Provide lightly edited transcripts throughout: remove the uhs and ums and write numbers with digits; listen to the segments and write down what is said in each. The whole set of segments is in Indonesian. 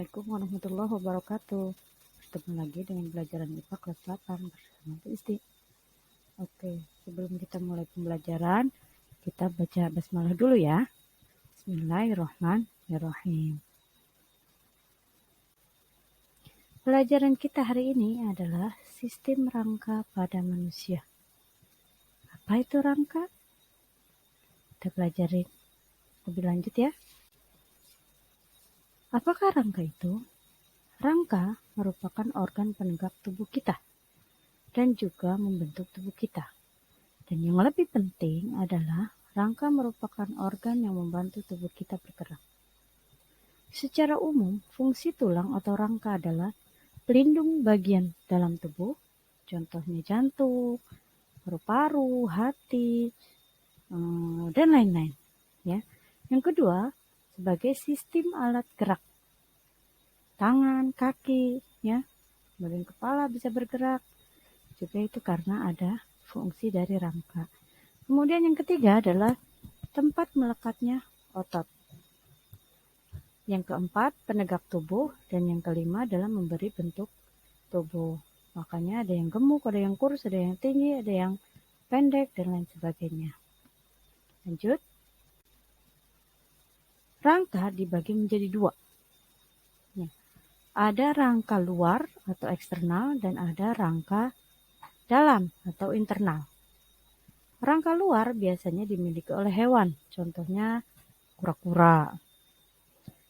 Assalamualaikum warahmatullahi wabarakatuh. Bertemu lagi dengan pelajaran IPA kelas 8 bersama Bu Isti. Oke, sebelum kita mulai pembelajaran, kita baca basmalah dulu ya. Bismillahirrahmanirrahim. Pelajaran kita hari ini adalah sistem rangka pada manusia. Apa itu rangka? Kita pelajari lebih lanjut ya. Apakah rangka itu? Rangka merupakan organ penegak tubuh kita dan juga membentuk tubuh kita. Dan yang lebih penting adalah rangka merupakan organ yang membantu tubuh kita bergerak. Secara umum, fungsi tulang atau rangka adalah pelindung bagian dalam tubuh, contohnya jantung, paru-paru, hati, dan lain-lain. Ya. Yang kedua, sebagai sistem alat gerak. Tangan, kaki, ya, bagian kepala bisa bergerak. Juga itu karena ada fungsi dari rangka. Kemudian yang ketiga adalah tempat melekatnya otot. Yang keempat, penegak tubuh. Dan yang kelima adalah memberi bentuk tubuh. Makanya ada yang gemuk, ada yang kurus, ada yang tinggi, ada yang pendek, dan lain sebagainya. Lanjut. Rangka dibagi menjadi dua. Ya. Ada rangka luar atau eksternal dan ada rangka dalam atau internal. Rangka luar biasanya dimiliki oleh hewan, contohnya kura-kura.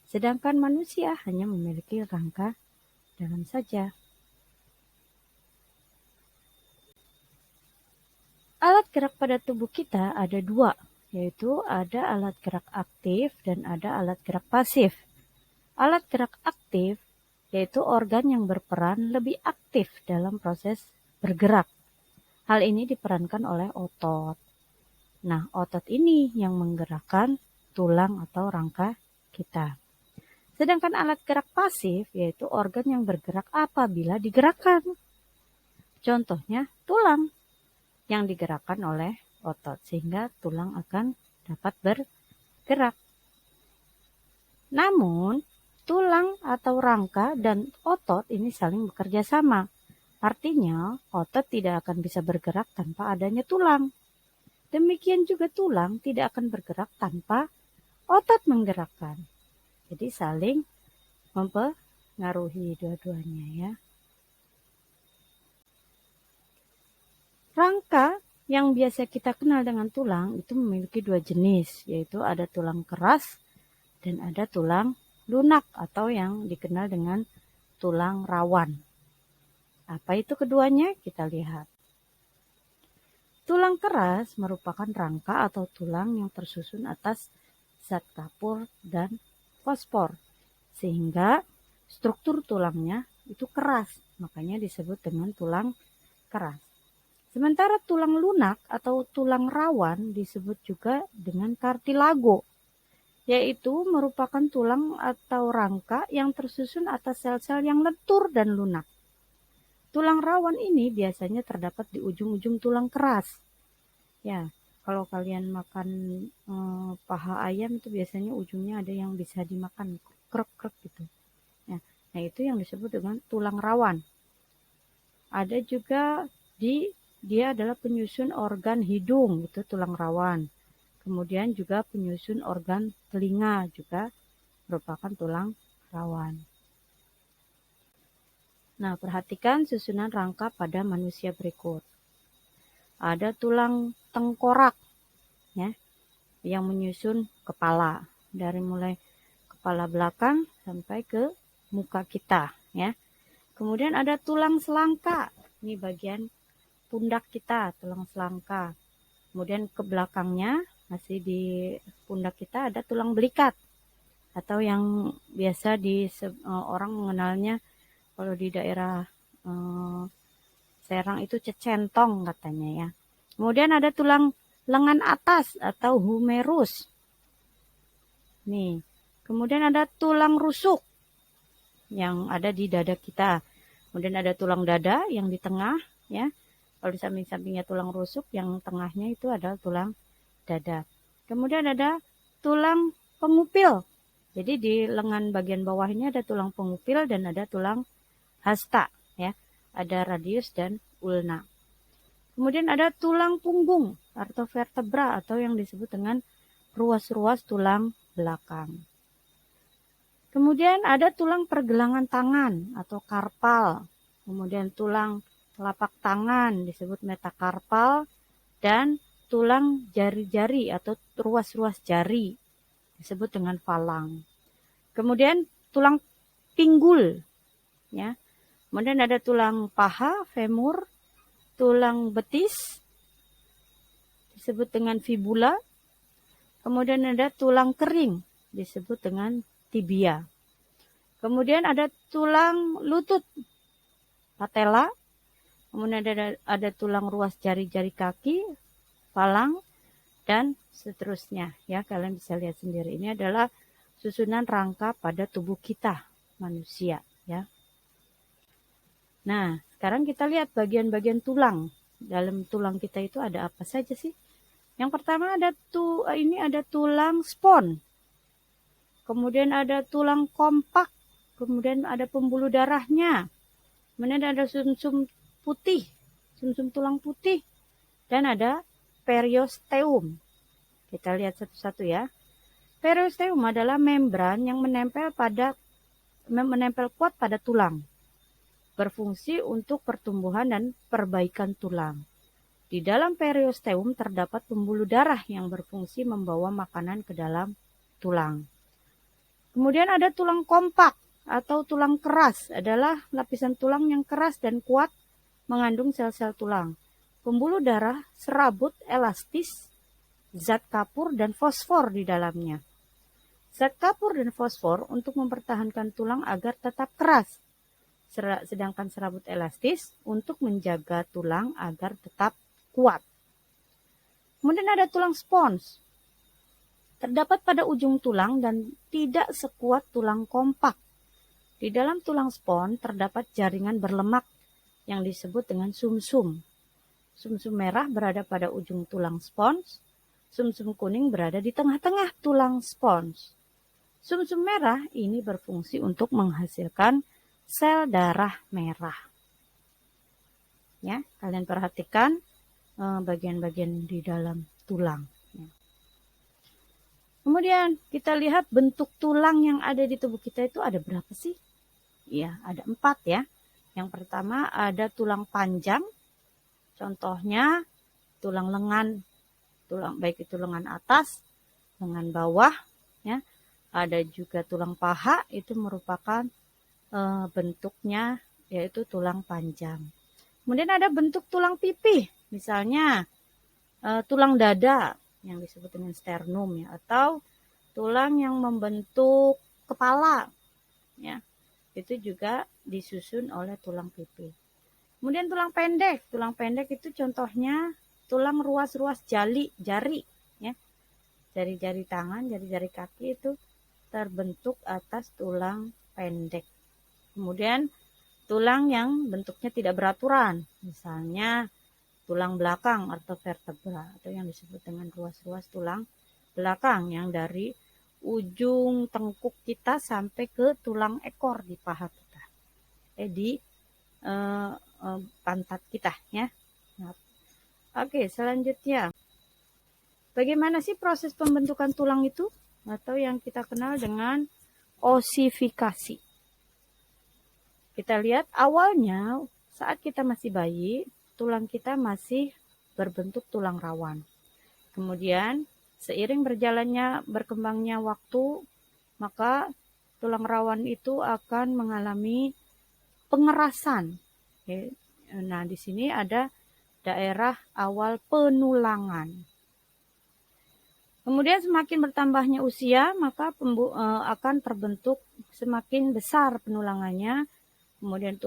Sedangkan manusia hanya memiliki rangka dalam saja. Alat gerak pada tubuh kita ada dua, yaitu ada alat gerak aktif dan ada alat gerak pasif. Alat gerak aktif yaitu organ yang berperan lebih aktif dalam proses bergerak. Hal ini diperankan oleh otot. Nah, otot ini yang menggerakkan tulang atau rangka kita. Sedangkan alat gerak pasif yaitu organ yang bergerak apabila digerakkan. Contohnya tulang yang digerakkan oleh otot sehingga tulang akan dapat bergerak. Namun, tulang atau rangka dan otot ini saling bekerja sama. Artinya, otot tidak akan bisa bergerak tanpa adanya tulang. Demikian juga tulang tidak akan bergerak tanpa otot menggerakkan. Jadi saling mempengaruhi dua-duanya ya. Rangka yang biasa kita kenal dengan tulang itu memiliki dua jenis, yaitu ada tulang keras dan ada tulang lunak atau yang dikenal dengan tulang rawan. Apa itu keduanya? Kita lihat. Tulang keras merupakan rangka atau tulang yang tersusun atas zat kapur dan fosfor, sehingga struktur tulangnya itu keras, makanya disebut dengan tulang keras. Sementara tulang lunak atau tulang rawan disebut juga dengan kartilago, yaitu merupakan tulang atau rangka yang tersusun atas sel-sel yang lentur dan lunak. Tulang rawan ini biasanya terdapat di ujung-ujung tulang keras. Ya, kalau kalian makan paha ayam itu biasanya ujungnya ada yang bisa dimakan krek-krek gitu. Ya, nah itu yang disebut dengan tulang rawan. Ada juga dia adalah penyusun organ hidung, itu tulang rawan. Kemudian juga penyusun organ telinga juga merupakan tulang rawan. Nah, perhatikan susunan rangka pada manusia berikut. Ada tulang tengkorak ya, yang menyusun kepala dari mulai kepala belakang sampai ke muka kita ya. Kemudian ada tulang selangka. Ini bagian pundak kita, tulang selangka. Kemudian ke belakangnya masih di pundak kita ada tulang belikat atau yang biasa orang mengenalnya kalau di daerah Serang itu cecentong katanya ya. Kemudian ada tulang lengan atas atau humerus. Nih, kemudian ada tulang rusuk yang ada di dada kita. Kemudian ada tulang dada yang di tengah ya. Kalau di samping-sampingnya tulang rusuk, yang tengahnya itu adalah tulang dada. Kemudian ada tulang pengupil. Jadi di lengan bagian bawah ini ada tulang pengupil dan ada tulang hasta, ya. Ada radius dan ulna. Kemudian ada tulang punggung atau vertebra atau yang disebut dengan ruas-ruas tulang belakang. Kemudian ada tulang pergelangan tangan atau karpal. Kemudian tulang telapak tangan disebut metakarpal dan tulang jari-jari atau ruas-ruas jari disebut dengan falang. Kemudian tulang pinggul, ya. Kemudian ada tulang paha, femur, tulang betis disebut dengan fibula. Kemudian ada tulang kering disebut dengan tibia. Kemudian ada tulang lutut, patella. Kemudian ada tulang ruas jari-jari kaki, falang, dan seterusnya. Ya, kalian bisa lihat sendiri. Ini adalah susunan rangka pada tubuh kita, manusia. Ya. Nah, sekarang kita lihat bagian-bagian tulang. Dalam tulang kita itu ada apa saja sih? Yang pertama ada tulang spons. Kemudian ada tulang kompak. Kemudian ada pembuluh darahnya. Kemudian ada sumsum putih, sumsum tulang putih. Dan ada periosteum. Kita lihat satu-satu ya. Periosteum adalah membran yang menempel kuat pada tulang. Berfungsi untuk pertumbuhan dan perbaikan tulang. Di dalam periosteum terdapat pembuluh darah yang berfungsi membawa makanan ke dalam tulang. Kemudian ada tulang kompak atau tulang keras, adalah lapisan tulang yang keras dan kuat mengandung sel-sel tulang. Pembuluh darah, serabut, elastis, zat kapur dan fosfor di dalamnya. Zat kapur dan fosfor untuk mempertahankan tulang agar tetap keras. Sedangkan serabut elastis untuk menjaga tulang agar tetap kuat. Kemudian ada tulang spons. Terdapat pada ujung tulang dan tidak sekuat tulang kompak. Di dalam tulang spons terdapat jaringan berlemak yang disebut dengan sumsum. Sumsum merah berada pada ujung tulang spons. Sumsum kuning berada di tengah-tengah tulang spons. Sumsum merah ini berfungsi untuk menghasilkan sel darah merah. Ya, kalian perhatikan bagian-bagian di dalam tulang. Kemudian kita lihat bentuk tulang yang ada di tubuh kita itu ada berapa sih? Ya, ada 4 ya. Yang pertama ada tulang panjang. Contohnya tulang lengan, baik itu lengan atas, lengan bawah, ya. Ada juga tulang paha, itu merupakan bentuknya yaitu tulang panjang. Kemudian ada bentuk tulang pipih, misalnya tulang dada yang disebut dengan sternum, ya, atau tulang yang membentuk kepala, ya, itu juga disusun oleh tulang pipih. Kemudian tulang pendek itu contohnya tulang ruas-ruas jari, ya, jari-jari tangan, jari-jari kaki itu terbentuk atas tulang pendek. Kemudian tulang yang bentuknya tidak beraturan, misalnya tulang belakang atau vertebra atau yang disebut dengan ruas-ruas tulang belakang yang dari ujung tengkuk kita sampai ke tulang ekor di paha kita, di pantat kita, ya. Nah, oke, selanjutnya bagaimana sih proses pembentukan tulang itu atau yang kita kenal dengan osifikasi. Kita lihat awalnya saat kita masih bayi, tulang kita masih berbentuk tulang rawan. Kemudian seiring berkembangnya waktu, maka tulang rawan itu akan mengalami pengerasan. Nah, di sini ada daerah awal penulangan. Kemudian semakin bertambahnya usia, maka akan terbentuk semakin besar penulangannya. Kemudian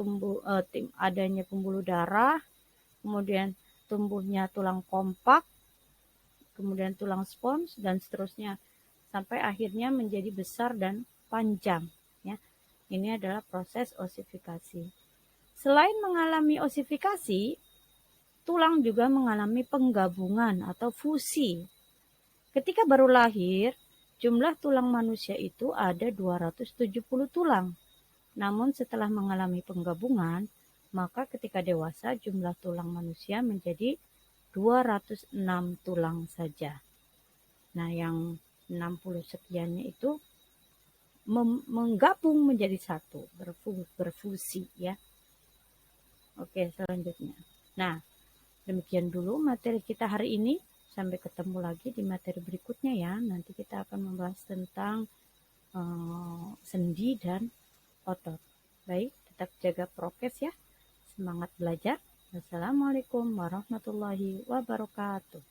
adanya pembuluh darah, kemudian tumbuhnya tulang kompak, kemudian tulang spons, dan seterusnya sampai akhirnya menjadi besar dan panjang. Ya, ini adalah proses osifikasi. Selain mengalami osifikasi, tulang juga mengalami penggabungan atau fusi. Ketika baru lahir, Jumlah tulang manusia itu ada 270 tulang. Namun setelah mengalami penggabungan, maka ketika dewasa jumlah tulang manusia menjadi 206 tulang saja. Nah, yang 60 sekiannya itu menggabung menjadi satu, berfusi ya. Oke, selanjutnya. Nah, demikian dulu materi kita hari ini. Sampai ketemu lagi di materi berikutnya ya. Nanti kita akan membahas tentang sendi dan otot. Baik, tetap jaga prokes ya. Semangat belajar. Wassalamualaikum warahmatullahi wabarakatuh.